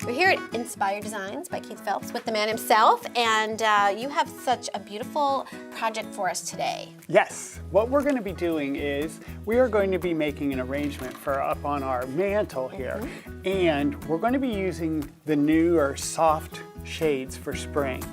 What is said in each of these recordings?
We're here at Inspire Designs by Keith Phelps with the man himself, and you have such a beautiful project for us today. Yes, what we're going to be doing is we are going to be making an arrangement for up on our mantle here, and we're going to be using the newer soft shades for spring.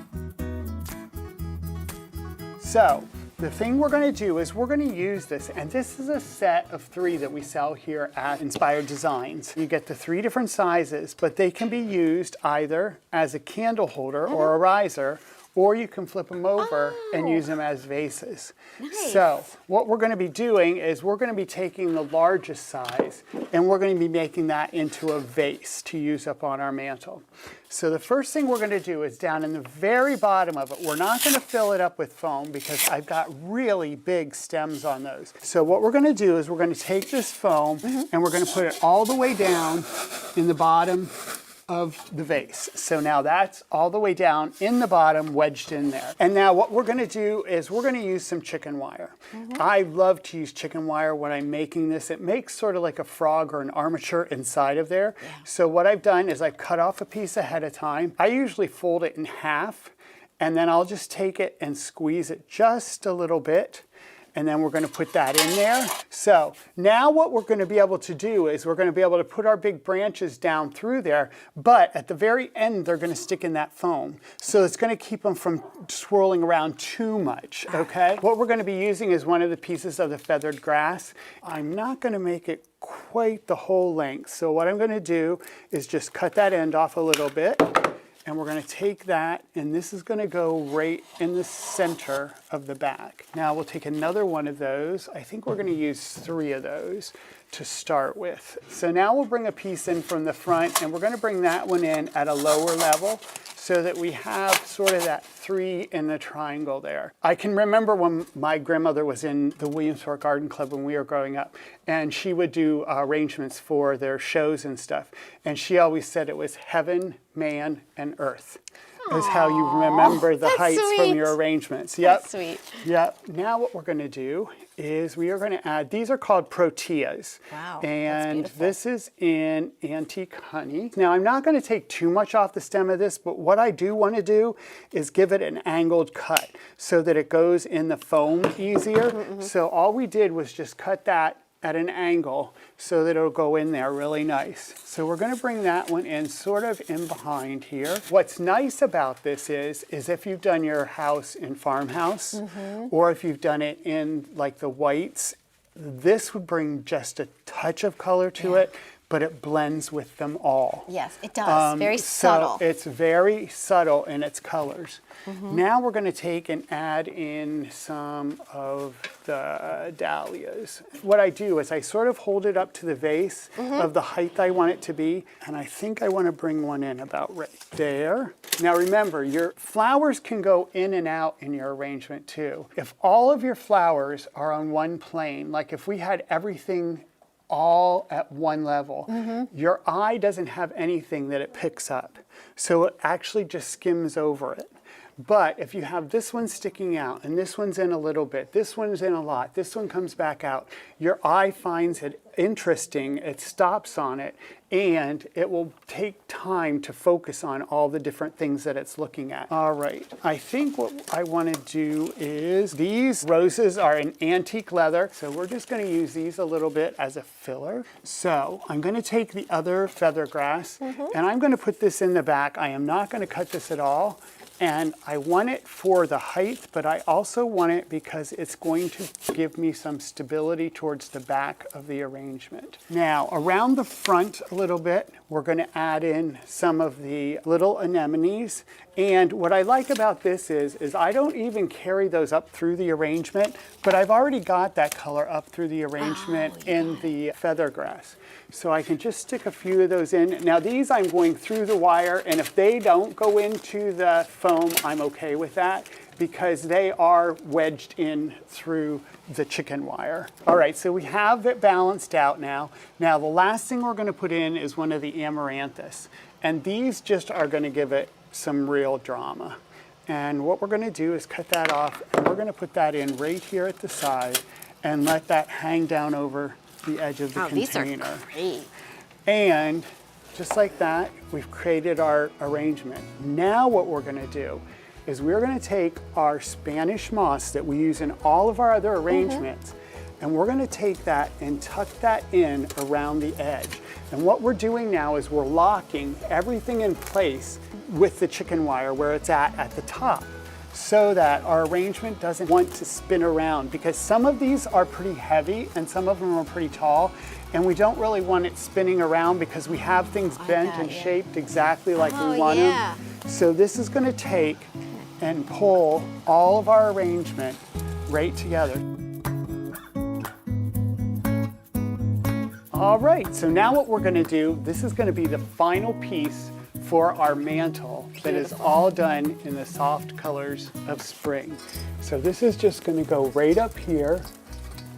So the thing we're going to do is we're going to use this, and this is a set of 3 that we sell here at Inspire Designs. You get the 3 different sizes, but they can be used either as a candle holder or a riser, or you can flip them over and use them as vases. Nice. So what we're going to be doing is we're going to be taking the largest size and we're going to be making that into a vase to use up on our mantle. So the first thing we're going to do is down in the very bottom of it, we're not going to fill it up with foam because I've got really big stems on those. So what we're going to do is we're going to take this foam and we're going to put it all the way down in the bottom of the vase. So now that's all the way down in the bottom, wedged in there. And now what we're going to do is we're going to use some chicken wire. I love to use chicken wire when I'm making this. It makes sort of like a frog or an armature inside of there. So what I've done is I've cut off a piece ahead of time. I usually fold it in half, and then I'll just take it and squeeze it just a little bit. And then we're going to put that in there. So now what we're going to be able to do is we're going to be able to put our big branches down through there, but at the very end they're going to stick in that foam. So it's going to keep them from swirling around too much, okay? What we're going to be using is one of the pieces of the feathered grass. I'm not going to make it quite the whole length. So what I'm going to do is just cut that end off a little bit. And we're going to take that, and this is going to go right in the center of the back. Now we'll take another one of those. I think we're going to use 3 of those to start with. So now we'll bring a piece in from the front, and we're going to bring that one in at a lower level so that we have sort of that 3 in the triangle there. I can remember when my grandmother was in the Williamsport Garden Club when we were growing up, and she would do arrangements for their shows and stuff. And she always said it was heaven, man, and earth. Is how you remember the heights from your arrangements. Yep. That's sweet. Yep. Now what we're going to do is we are going to add, these are called proteas. Wow, And that's beautiful. this is in antique honey. Now I'm not going to take too much off the stem of this, but what I do want to do is give it an angled cut so that it goes in the foam easier. So all we did was just cut that at an angle so that it'll go in there really nice. So we're going to bring that one in sort of in behind here. What's nice about this is if you've done your house in farmhouse or if you've done it in like the whites, this would bring just a touch of color to it, but it blends with them all. Yes, it does. Very subtle. So it's very subtle in its colors. Now we're going to take and add in some of the dahlias. What I do is I sort of hold it up to the vase of the height I want it to be, and I think I want to bring one in about right there. Now remember, your flowers can go in and out in your arrangement too. If all of your flowers are on one plane, like if we had everything all at one level, your eye doesn't have anything that it picks up. So it actually just skims over it. But if you have this one sticking out and this one's in a little bit, this one's in a lot, this one comes back out, your eye finds it interesting, it stops on it, and it will take time to focus on all the different things that it's looking at. All right, I think what I want to do is, these roses are in antique leather, so we're just going to use these a little bit as a filler. So I'm going to take the other feather grass, and I'm going to put this in the back. I am not going to cut this at all. And I want it for the height, but I also want it because it's going to give me some stability towards the back of the arrangement. Now, around the front a little bit, we're going to add in some of the little anemones. And what I like about this is I don't even carry those up through the arrangement, but I've already got that color up through the arrangement in the feather grass. So I can just stick a few of those in. Now these I'm going through the wire, and if they don't go into the foam, I'm okay with that because they are wedged in through the chicken wire. All right, so we have it balanced out now. Now the last thing we're going to put in is one of the amaranthus. And these just are going to give it some real drama. And what we're going to do is cut that off, and we're going to put that in right here at the side and let that hang down over the edge of the container. These are great. And just like that, we've created our arrangement. Now what we're gonna do is we're gonna take our Spanish moss that we use in all of our other arrangements, and we're gonna take that and tuck that in around the edge. And what we're doing now is we're locking everything in place with the chicken wire where it's at the top, so that our arrangement doesn't want to spin around, because some of these are pretty heavy and some of them are pretty tall, and we don't really want it spinning around because we have things bent and shaped exactly like we want them. So this is going to take and pull all of our arrangement right together. All right, so now what we're going to do, this is going to be the final piece for our mantle that is all done in the soft colors of spring. So this is just going to go right up here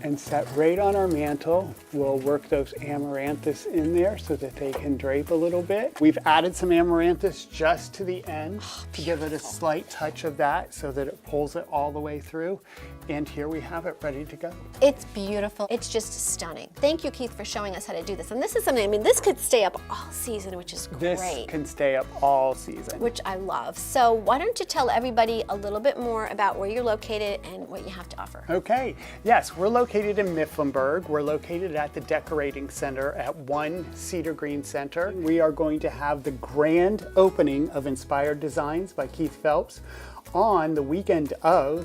and set right on our mantle. We'll work those amaranthus in there so that they can drape a little bit. We've added some amaranthus just to the end to give it a slight touch of that so that it pulls it all the way through. And here we have it ready to go. It's beautiful. It's just stunning. Thank you, Keith, for showing us how to do this. And this is something, I mean, this could stay up all season, which is great. This can stay up all season. Which I love. So why don't you tell everybody a little bit more about where you're located and what you have to offer? Okay, yes, we're located in Mifflinburg. We're located at the Decorating Center at 1 Cedar Green Center. We are going to have the grand opening of Inspired Designs by Keith Phelps on the weekend of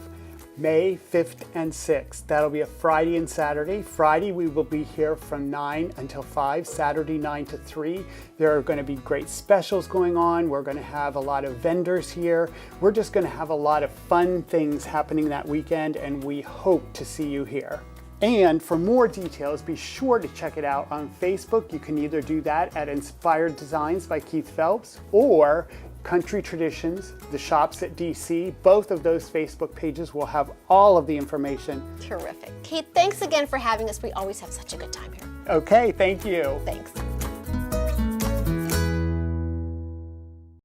May 5th and 6th. That'll be a Friday and Saturday. Friday we will be here from 9 until 5, Saturday 9 to 3. There are going to be great specials going on. We're going to have a lot of vendors here. We're just going to have a lot of fun things happening that weekend, and we hope to see you here. And for more details, be sure to check it out on Facebook. You can either do that at Inspired Designs by Keith Phelps or Country Traditions, the shops at DC. Both of those Facebook pages will have all of the information. Terrific. Keith, thanks again for having us. We always have such a good time here. Okay, thank you. Thanks.